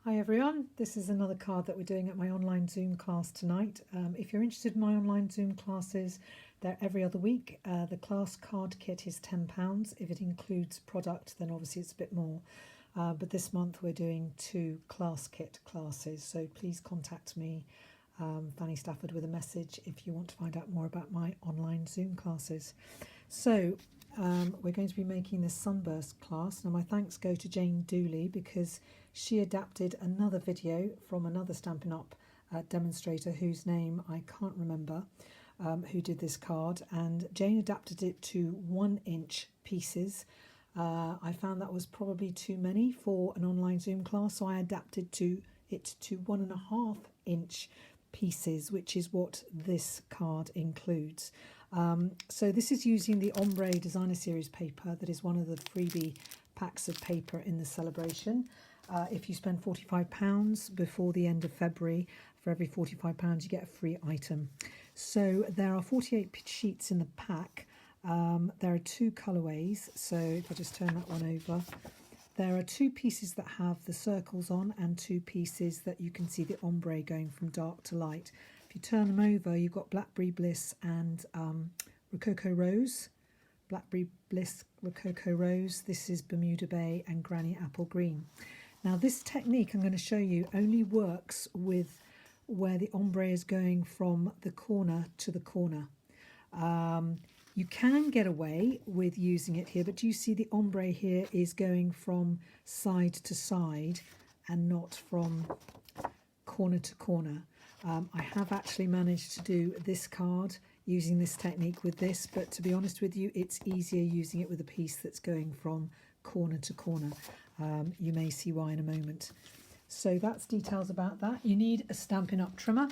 Hi everyone, this is another card that we're doing at my online Zoom class tonight. If you're interested in my online Zoom classes, they're every other week. The class card kit is £10. If it includes product, then obviously it's a bit more. But this month we're doing 2 class kit classes, so please contact me, Fanny Stafford, with a message if you want to find out more about my online Zoom classes. So we're going to be making this Sunburst class. Now my thanks go to Jane Dooley because she adapted another video from another Stampin' Up! Demonstrator whose name I can't remember, who did this card, and Jane adapted it to 1-inch pieces. I found that was probably too many for an online Zoom class, so I adapted it to 1.5-inch pieces, which is what this card includes. So this is using the Ombré Designer Series paper that is one of the freebie packs of paper in the Saleabration. If you spend £45 before the end of February, for every £45 you get a free item. So there are 48 sheets in the pack. There are 2 colourways, so if I just turn that one over, there are 2 pieces that have the circles on and 2 pieces that you can see the ombre going from dark to light. If you turn them over, you've got Blackberry Bliss and Rococo Rose. Blackberry Bliss, Rococo Rose, this is Bermuda Bay and Granny Apple Green. Now this technique I'm going to show you only works with where the ombre is going from the corner to the corner. You can get away with using it here, but do you see the ombre here is going from side to side and not from corner to corner. I have actually managed to do this card using this technique with this, but to be honest with you, it's easier using it with a piece that's going from corner to corner. You may see why in a moment. So that's details about that. You need a Stampin' Up! Trimmer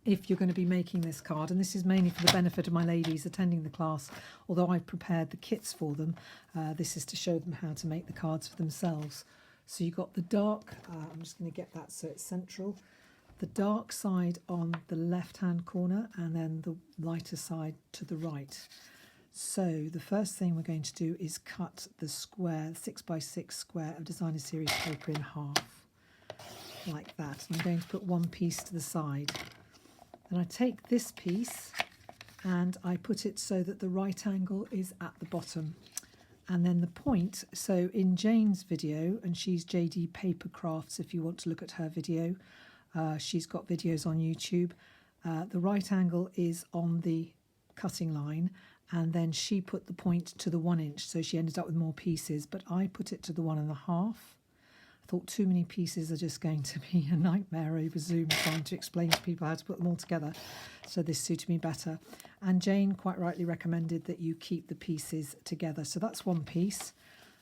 if you're going to be making this card, and this is mainly for the benefit of my ladies attending the class. Although I've prepared the kits for them, this is to show them how to make the cards for themselves. So you've got the dark, I'm just going to get that so it's central, the dark side on the left hand corner and then the lighter side to the right. So the first thing we're going to do is cut the square, 6x6 square of Designer Series paper in half, like that. And I'm going to put one piece to the side. Then I take this piece and I put it so that the right angle is at the bottom. And then the point, so in Jane's video, and she's JD Paper Crafts if you want to look at her video, she's got videos on YouTube, the right angle is on the cutting line, and then she put the point to the 1-inch, so she ended up with more pieces, but I put it to the 1.5. I thought too many pieces are just going to be a nightmare over Zoom trying to explain to people how to put them all together, so this suited me better. And Jane quite rightly recommended that you keep the pieces together. So that's one piece,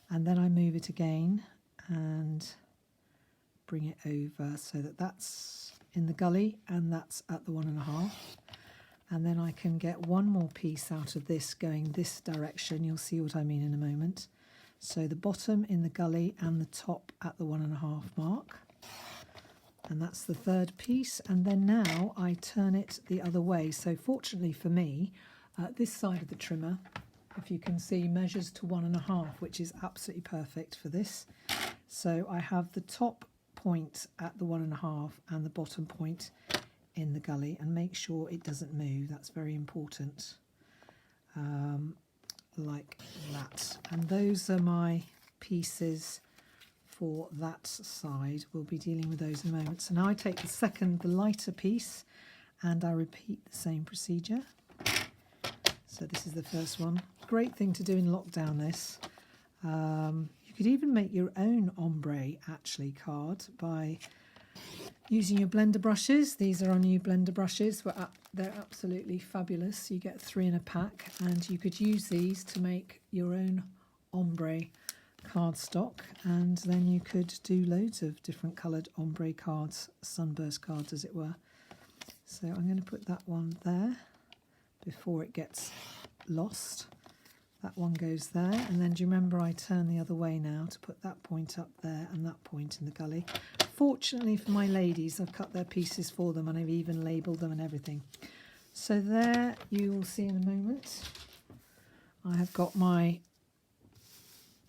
and then I move it again and bring it over so that that's in the gully and that's at the 1.5. And then I can get one more piece out of this going this direction. You'll see what I mean in a moment. So the bottom in the gully and the top at the 1.5 mark. And that's the third piece. And then now I turn it the other way. So fortunately for me, this side of the trimmer, if you can see, measures to 1.5, which is absolutely perfect for this. So I have the top point at the 1.5 and the bottom point in the gully, and make sure it doesn't move. That's very important. Like that. And those are my pieces for that side. We'll be dealing with those in a moment. So now I take the lighter piece, and I repeat the same procedure. So this is the first one. Great thing to do in lockdown, this. You could even make your own ombre actually card by using your blender brushes. These are our new blender brushes. They're absolutely fabulous. You get 3 in a pack, and you could use these to make your own ombre cardstock, and then you could do loads of different coloured ombre cards, sunburst cards as it were. So I'm going to put that one there before it gets lost. That one goes there, and then do you remember I turn the other way now to put that point up there and that point in the gully. Fortunately for my ladies, I've cut their pieces for them and I've even labelled them and everything. So there you will see in a moment. I have got my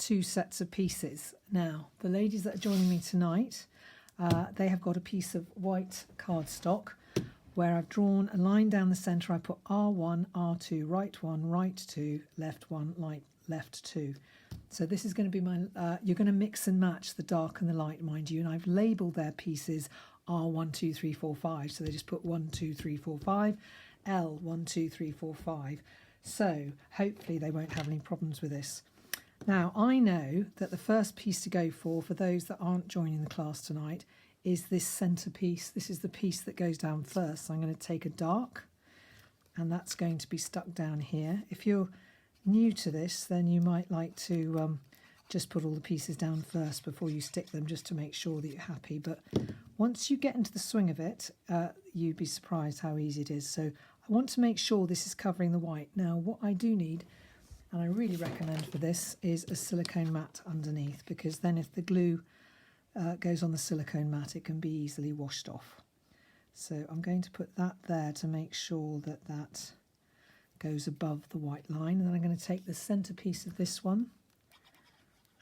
2 sets of pieces. Now, the ladies that are joining me tonight, they have got a piece of white cardstock where I've drawn a line down the centre. I put R1, R2, right 1, right 2, left 1, light, left 2. So this is going to be my, you're going to mix and match the dark and the light, mind you, and I've labelled their pieces R1, 2, 3, 4, 5. So they just put 1, 2, 3, 4, 5, L, 1, 2, 3, 4, 5. So hopefully they won't have any problems with this. Now, I know that the first piece to go for those that aren't joining the class tonight, is this centre piece. This is the piece that goes down first. So I'm going to take a dark, and that's going to be stuck down here. If you're new to this, then you might like to just put all the pieces down first before you stick them, just to make sure that you're happy. But once you get into the swing of it, you'd be surprised how easy it is. So I want to make sure this is covering the white. Now, what I do need, and I really recommend for this, is a silicone mat underneath, because then if the glue goes on the silicone mat, it can be easily washed off. So I'm going to put that there to make sure that that goes above the white line, and then I'm going to take the centre piece of this one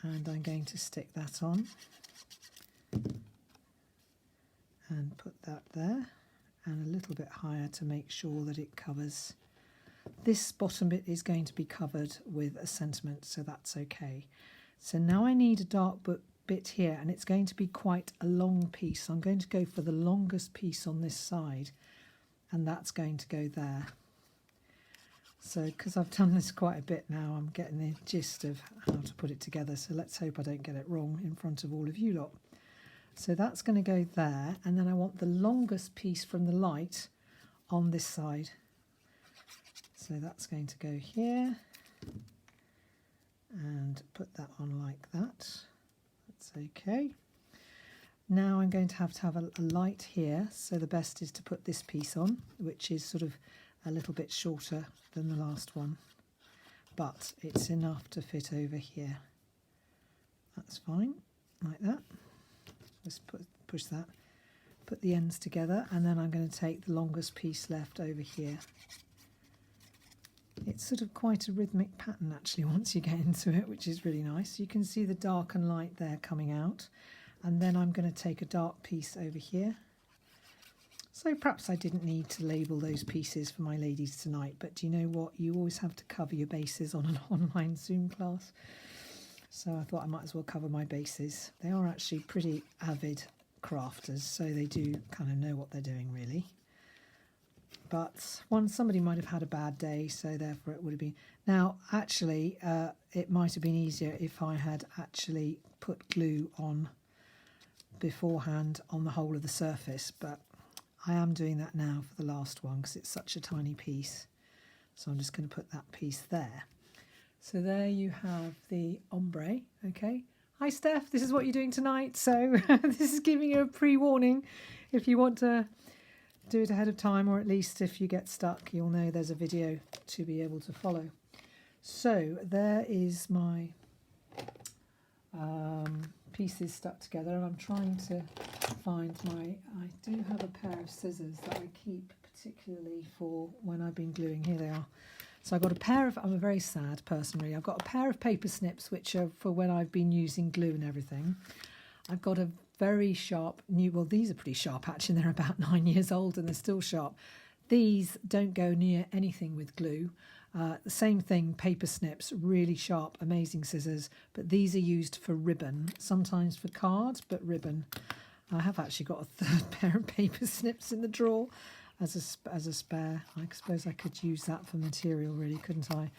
and I'm going to stick that on and put that there, and a little bit higher to make sure that it covers. This bottom bit is going to be covered with a sentiment, so that's okay. So now I need a dark bit here, and it's going to be quite a long piece. I'm going to go for the longest piece on this side, and that's going to go there. So because I've done this quite a bit now, I'm getting the gist of how to put it together, so let's hope I don't get it wrong in front of all of you lot. So that's going to go there, and then I want the longest piece from the light on this side. So that's going to go here and put that on like that. That's okay. Now I'm going to have a light here, so the best is to put this piece on, which is sort of a little bit shorter than the last one, but it's enough to fit over here. That's fine, like that. Just push that, put the ends together, and then I'm going to take the longest piece left over here. It's sort of quite a rhythmic pattern actually once you get into it, which is really nice. You can see the dark and light there coming out, and then I'm going to take a dark piece over here. So perhaps I didn't need to label those pieces for my ladies tonight, but do you know what? You always have to cover your bases on an online Zoom class. So I thought I might as well cover my bases. They are actually pretty avid crafters, so they do kind of know what they're doing really. But somebody might have had a bad day, so therefore it would have been. Now, actually, it might have been easier if I had actually put glue on beforehand on the whole of the surface, but I am doing that now for the last one because it's such a tiny piece. So I'm just going to put that piece there. So there you have the ombre, okay. Hi Steph, this is what you're doing tonight. So this is giving you a pre-warning. If you want to do it ahead of time, or at least if you get stuck, you'll know there's a video to be able to follow. So there is my pieces stuck together, and I'm trying to find I do have a pair of scissors that I keep particularly for when I've been gluing. Here they are. So I've got a pair of, I'm a very sad person really, I've got a pair of paper snips which are for when I've been using glue and everything. I've got a very sharp well these are pretty sharp actually, they're about 9 years old and they're still sharp. These don't go near anything with glue. The same thing, paper snips, really sharp, amazing scissors, but these are used for ribbon, sometimes for cards, but ribbon. I have actually got a third pair of paper snips in the drawer as a spare. I suppose I could use that for material really, couldn't I?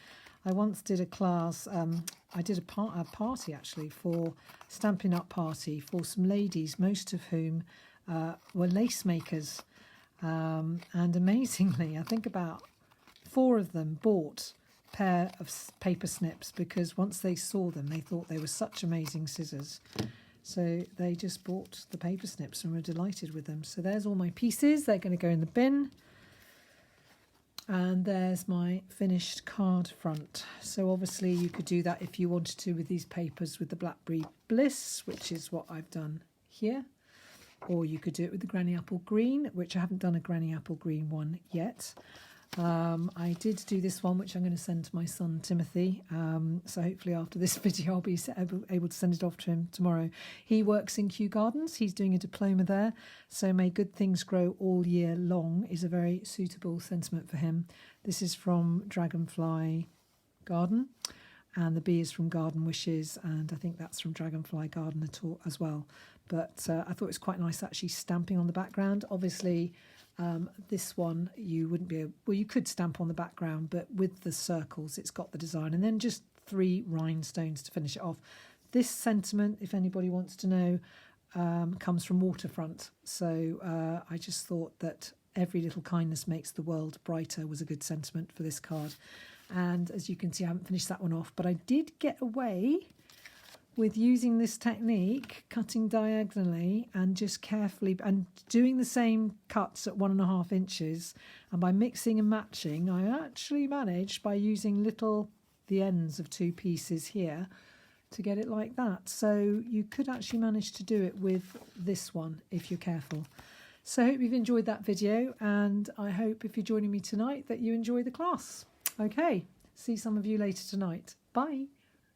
I once did a class, I did a party actually, for Stampin' Up party for some ladies, most of whom were lace makers, and amazingly I think about 4 of them bought a pair of paper snips because once they saw them they thought they were such amazing scissors. So they just bought the paper snips and were delighted with them. So there's all my pieces. They're going to go in the bin. And there's my finished card front. So obviously you could do that if you wanted to with these papers with the Blackberry Bliss, which is what I've done here. Or you could do it with the Granny Apple Green, which I haven't done a Granny Apple Green one yet. I did do this one, which I'm going to send to my son Timothy. So hopefully after this video I'll be able to send it off to him tomorrow. He works in Kew Gardens. He's doing a diploma there. So may good things grow all year long is a very suitable sentiment for him. This is from Dragonfly Garden, and the B is from Garden Wishes, and I think that's from Dragonfly Garden as well. But I thought it was quite nice actually stamping on the background. Obviously this one you wouldn't be able, well, you could stamp on the background, but with the circles it's got the design, and then just 3 rhinestones to finish it off. This sentiment, if anybody wants to know, comes from Waterfront. So I just thought that every little kindness makes the world brighter was a good sentiment for this card. And as you can see, I haven't finished that one off, but I did get away with using this technique, cutting diagonally and just carefully, and doing the same cuts at 1.5 inches. And by mixing and matching, I actually managed, by using the ends of 2 pieces here, to get it like that. So you could actually manage to do it with this one if you're careful. So I hope you've enjoyed that video, and I hope if you're joining me tonight that you enjoy the class. Okay, see some of you later tonight. Bye.